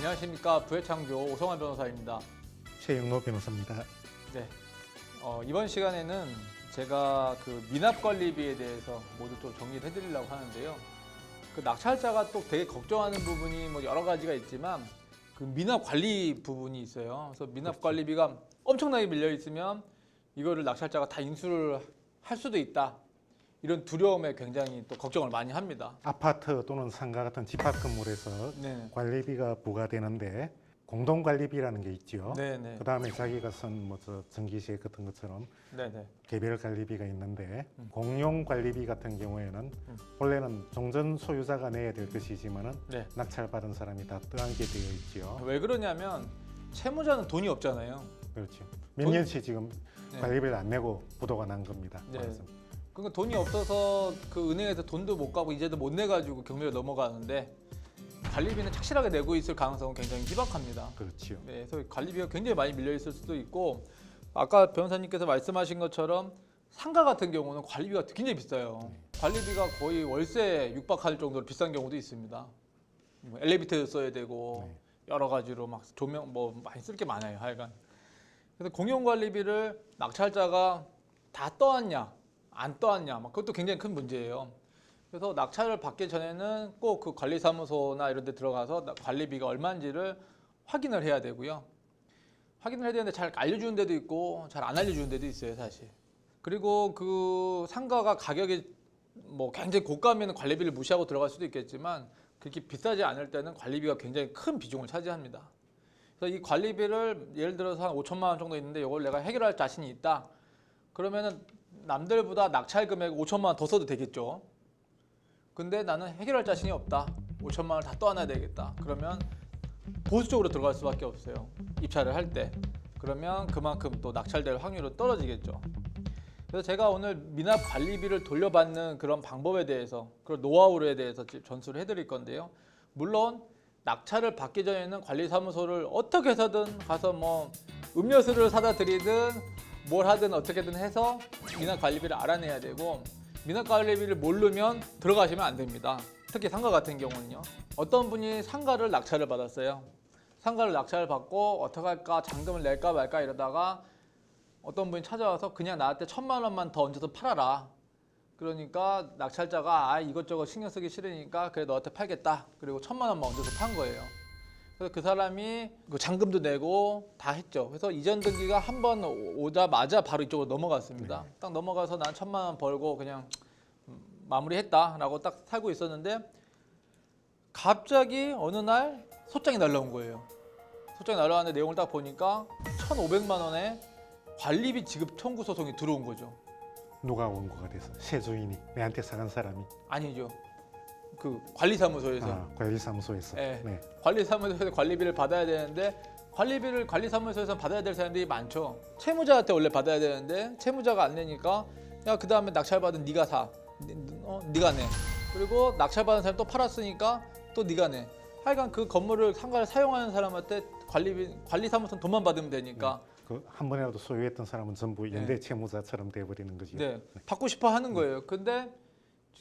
안녕하십니까. 부회창조 오성환 변호사입니다. 최영로 변호사입니다. 네, 이번 시간에는 제가 그 미납관리비에 대해서 모두 좀 정리를 해드리려고 하는데요. 그 낙찰자가 또 되게 걱정하는 부분이 뭐 여러 가지가 있지만 그 미납관리 부분이 있어요. 그래서 미납관리비가 엄청나게 밀려 있으면 이거를 낙찰자가 다 인수를 할 수도 있다. 이런 두려움에 굉장히 또 걱정을 많이 합니다. 아파트 또는 상가 같은 집합 건물에서 네. 관리비가 부과되는데 공동관리비라는 게 있죠. 네네. 그다음에 자기가 쓴 뭐 저 전기세 같은 것처럼 네네. 개별 관리비가 있는데 공용 관리비 같은 경우에는 음. 원래는 종전 소유자가 내야 될 것이지만은 네. 낙찰받은 사람이 다 떠안게 되어 있죠. 왜 그러냐면 채무자는 돈이 없잖아요. 그렇죠. 몇 돈- 년치 지금 네. 관리비를 안 내고 부도가 난 겁니다. 네. 그래서 그러니까 돈이 없어서 그 은행에서 돈도 못 가고 이제도 못 내가지고 경매로 넘어가는데 관리비는 착실하게 내고 있을 가능성은 굉장히 희박합니다. 그렇죠. 네, 그래서 관리비가 굉장히 많이 밀려 있을 수도 있고 아까 변호사님께서 말씀하신 것처럼 상가 같은 경우는 관리비가 굉장히 비싸요. 관리비가 거의 월세에 육박할 정도로 비싼 경우도 있습니다. 뭐 엘리베이터 써야 되고 네. 여러 가지로 막 조명 뭐 많이 쓸 게 많아요. 하여간. 그래서 공용 관리비를 낙찰자가 다 떠왔냐 안 떠왔냐 막 그것도 굉장히 큰 문제예요. 그래서 낙찰을 받기 전에는 꼭 그 관리사무소나 이런 데 들어가서 관리비가 얼마인지를 확인을 해야 되고요. 확인을 해야 되는데 잘 알려주는 데도 있고 잘 안 알려주는 데도 있어요, 사실. 그리고 그 상가가 가격이 뭐 굉장히 고가면 관리비를 무시하고 들어갈 수도 있겠지만 그렇게 비싸지 않을 때는 관리비가 굉장히 큰 비중을 차지합니다. 그래서 이 관리비를 예를 들어서 한 5천만 원 정도 있는데 이걸 내가 해결할 자신이 있다. 그러면은 남들보다 낙찰 금액 5천만 원 더 써도 되겠죠. 근데 나는 해결할 자신이 없다. 5천만 원을 다 떠안아야 되겠다. 그러면 보수적으로 들어갈 수밖에 없어요. 입찰을 할 때. 그러면 그만큼 또 낙찰될 확률은 떨어지겠죠. 그래서 제가 오늘 미납 관리비를 돌려받는 그런 방법에 대해서 그런 노하우에 대해서 전수를 해드릴 건데요. 물론 낙찰을 받기 전에는 관리사무소를 어떻게 해서든 가서 뭐 음료수를 사다 드리든 뭘 하든 어떻게든 해서 미납 관리비를 알아내야 되고 미납 관리비를 모르면 들어가시면 안 됩니다. 특히 상가 같은 경우는요. 어떤 분이 상가를 낙찰을 받았어요. 상가를 낙찰을 받고 어떻게 할까 잔금을 낼까 말까 이러다가 어떤 분이 찾아와서 그냥 나한테 1,000만 원만 더 얹어서 팔아라. 그러니까 낙찰자가 이것저것 신경 쓰기 싫으니까 그래 너한테 팔겠다. 그리고 1,000만 원만 얹어서 판 거예요. 그래서 그 사람이 그 잔금도 내고 다 했죠. 그래서 이전 등기가 한 번 오자마자 바로 이쪽으로 넘어갔습니다. 네. 딱 넘어가서 난 1,000만 원 벌고 그냥 마무리했다라고 딱 살고 있었는데 갑자기 어느 날 소장이 날라온 거예요. 소장이 날라왔는데 내용을 딱 보니까 1,500만 원에 관리비 지급 청구 소송이 들어온 거죠. 누가 원고가 돼서 새 주인이 내한테 사간 사람이 아니죠. 그 관리사무소에서. 관리사무소에서. 네. 네. 관리사무소에서 관리비를 받아야 되는데 관리비를 관리사무소에서 받아야 될 사람들이 많죠. 채무자한테 원래 받아야 되는데 채무자가 안 내니까 야 그 다음에 낙찰받은 네가 사. 네가 내. 그리고 낙찰받은 사람이 또 팔았으니까 또 네가 내. 하여간 그 건물을 상가를 사용하는 사람한테 관리사무소는 돈만 받으면 되니까 그 한 번이라도 소유했던 사람은 전부 연대 채무자처럼 돼버리는 거죠. 네, 받고 싶어 하는 거예요. 근데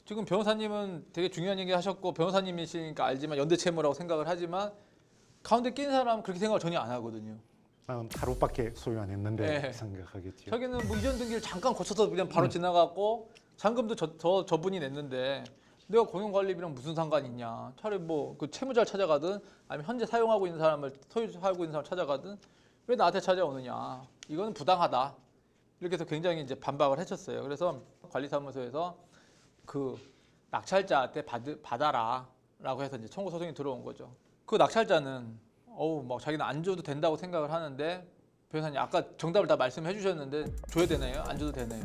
지금 변호사님은 되게 중요한 얘기 하셨고 변호사님이시니까 알지만 연대채무라고 생각을 하지만 가운데 낀 사람은 그렇게 생각을 전혀 안 하거든요. 나는 하루밖에 소유 안 했는데 네. 생각하겠죠. 자기는 뭐 이전 등기를 잠깐 거쳐서 그냥 바로 지나갔고 잔금도 저분이 냈는데 내가 공용관리비랑 무슨 상관이 있냐. 차라리 뭐 그 채무자를 찾아가든 아니면 현재 사용하고 있는 사람을 소유하고 있는 사람을 찾아가든 왜 나한테 찾아오느냐. 이거는 부당하다. 이렇게 해서 굉장히 이제 반박을 하셨어요. 그래서 관리사무소에서 그 낙찰자한테 받아라라고 해서 이제 청구 소송이 들어온 거죠. 그 낙찰자는 막 자기는 안 줘도 된다고 생각을 하는데 변호사님 아까 정답을 다 말씀해 주셨는데 줘야 되나요? 안 줘도 되나요?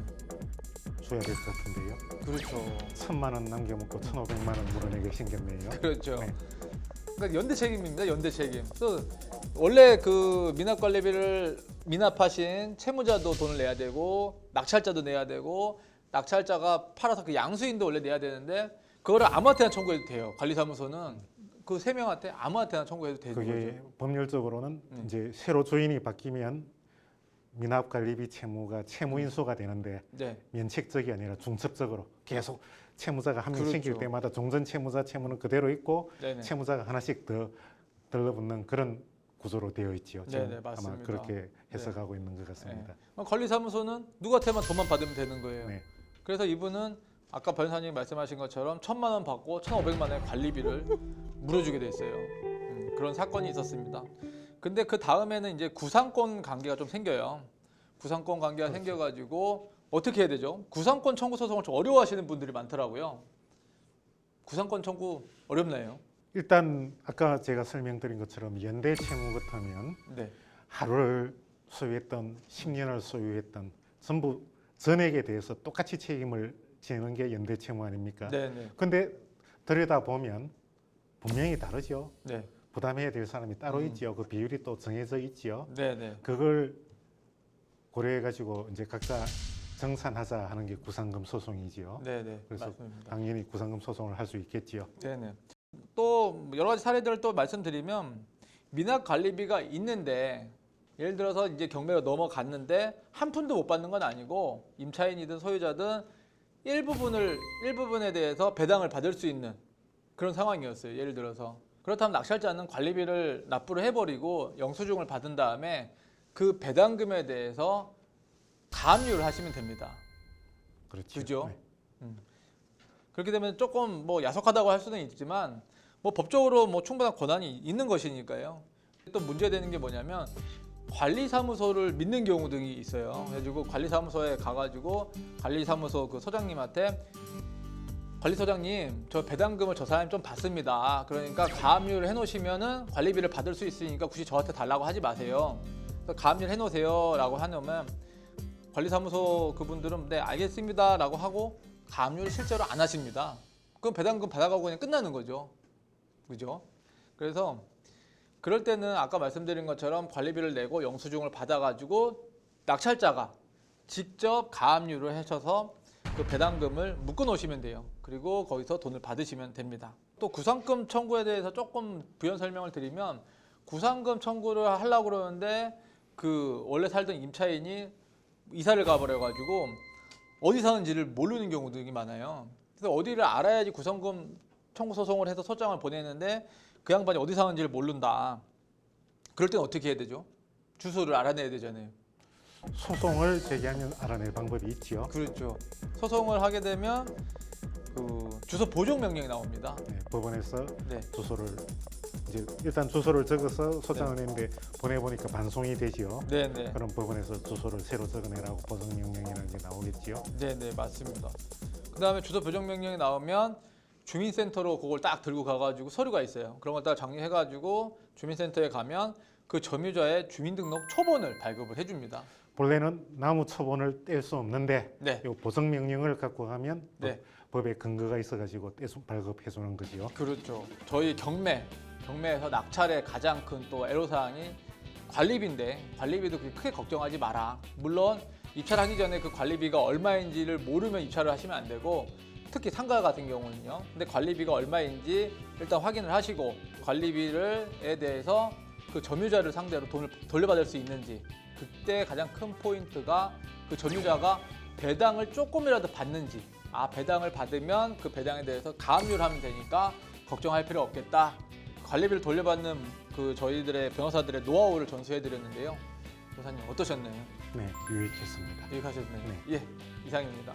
줘야 될 것 같은데요. 그렇죠. 1,000만 원 남겨먹고 1,500만 원 물어내게 생겼네요. 그렇죠. 네. 그러니까 연대 책임입니다. 연대 책임. 그래서 원래 그 미납관리비를 미납하신 채무자도 돈을 내야 되고 낙찰자도 내야 되고 낙찰자가 팔아서 그 양수인도 원래 내야 되는데 그거를 아무한테나 청구해도 돼요. 관리사무소는 그 세 명한테 아무한테나 청구해도 되는 그게 거죠. 법률적으로는 이제 새로 주인이 바뀌면 미납관리비 채무가 채무 음. 인수가 되는데 네. 면책적이 아니라 중첩적으로 계속 채무자가 한 명 그렇죠. 생길 때마다 종전 채무자 채무는 그대로 있고 네네. 채무자가 하나씩 더 들러붙는 그런 구조로 되어 있죠. 지금 네네, 맞습니다. 아마 그렇게 해석하고 있는 것 같습니다. 관리사무소는 누구한테만 돈만 받으면 되는 거예요. 네. 그래서 이분은 아까 변호사님이 말씀하신 것처럼 1,000만 원 받고 1,500만 원의 관리비를 물어주게 돼 있어요. 그런 사건이 있었습니다. 근데 그 다음에는 이제 구상권 관계가 좀 생겨요. 구상권 관계가 그렇죠. 생겨가지고 어떻게 해야 되죠? 구상권 청구 소송을 좀 어려워하시는 분들이 많더라고요. 구상권 청구 어렵나요? 일단 아까 제가 설명드린 것처럼 연대 채무 같으면 네, 하루를 소유했던 10년을 소유했던 전부 전액에 대해서 똑같이 책임을 지는 게 연대 채무 아닙니까? 네, 네, 근데 들여다 보면 분명히 다르죠. 네, 부담해야 될 사람이 따로 있지요. 그 비율이 또 정해져 있지요. 네, 네, 그걸 고려해 가지고 이제 각자 정산하자 하는 게 구상금 소송이지요. 네, 네, 그래서 맞습니다. 당연히 구상금 소송을 할 수 있겠지요. 네, 네. 또 여러 가지 사례들을 또 말씀드리면 미납 관리비가 있는데 예를 들어서 이제 경매가 넘어갔는데 한 푼도 못 받는 건 아니고 임차인이든 소유자든 일부분에 대해서 배당을 받을 수 있는 그런 상황이었어요. 예를 들어서 그렇다면 낚시할자는 관리비를 납부를 해버리고 영수증을 받은 다음에 그 배당금에 대해서 가압류를 하시면 됩니다. 그렇죠. 그죠? 네. 그렇게 되면 조금 뭐 야속하다고 할 수는 있지만 뭐 법적으로 뭐 충분한 권한이 있는 것이니까요. 또 문제되는 게 뭐냐면 관리사무소를 믿는 경우 등이 있어요. 그래가지고 관리사무소에 가가지고 관리사무소 그 소장님한테 관리소장님 저 배당금을 저 사람이 좀 받습니다. 그러니까 가압류를 해놓으시면은 관리비를 받을 수 있으니까 굳이 저한테 달라고 하지 마세요. 그래서 가압류를 해놓으세요라고 하면 관리사무소 그분들은 네 알겠습니다라고 하고 가압류를 실제로 안 하십니다. 그럼 배당금 받아가고 그냥 끝나는 거죠. 그죠? 그래서 그럴 때는 아까 말씀드린 것처럼 관리비를 내고 영수증을 받아가지고 낙찰자가 직접 가압류를 하셔서 그 배당금을 묶어 놓으시면 돼요. 그리고 거기서 돈을 받으시면 됩니다. 또 구상금 청구에 대해서 조금 부연 설명을 드리면 구상금 청구를 하려고 그러는데 그 원래 살던 임차인이 이사를 가버려가지고 어디 사는지를 모르는 경우들이 많아요. 그래서 어디를 알아야지 구상금 청구 소송을 해서 소장을 보내는데 그 양반이 어디 사는지를 모른다. 그럴 땐 어떻게 해야 되죠? 주소를 알아내야 되잖아요. 소송을 제기하면 알아낼 방법이 있지요. 그렇죠. 소송을 하게 되면 그 주소 보정 명령이 나옵니다. 네, 법원에서 네. 주소를 이제 일단 주소를 적어서 소장을 했는데 보내보니까 반송이 되지요. 네, 네. 그럼 법원에서 주소를 새로 적어내라고 보정 명령이라는 게 나오겠지요. 네, 네, 맞습니다. 그다음에 주소 보정 명령이 나오면 주민센터로 그걸 딱 들고 가가지고 서류가 있어요. 그런 걸 딱 정리해가지고 주민센터에 가면 그 점유자의 주민등록 초본을 발급을 해줍니다. 본래는 나무 초본을 뗄 수 없는데 네, 이 보정 명령을 갖고 가면 네. 법에 근거가 있어가지고 발급해 주는 거지요. 그렇죠. 저희 경매에서 낙찰의 가장 큰 또 애로사항이 관리비인데 관리비도 그렇게 크게 걱정하지 마라. 물론 입찰하기 전에 그 관리비가 얼마인지를 모르면 입찰을 하시면 안 되고 특히 상가 같은 경우는요. 근데 관리비가 얼마인지 일단 확인을 하시고 관리비에 대해서 그 점유자를 상대로 돈을 돌려받을 수 있는지 그때 가장 큰 포인트가 그 점유자가 배당을 조금이라도 받는지 배당을 받으면 그 배당에 대해서 가압류를 하면 되니까 걱정할 필요 없겠다. 관리비를 돌려받는 그 저희들의 변호사들의 노하우를 전수해 드렸는데요. 변호사님 어떠셨나요? 네, 유익했습니다. 유익하셨나요? 네. 예, 이상입니다.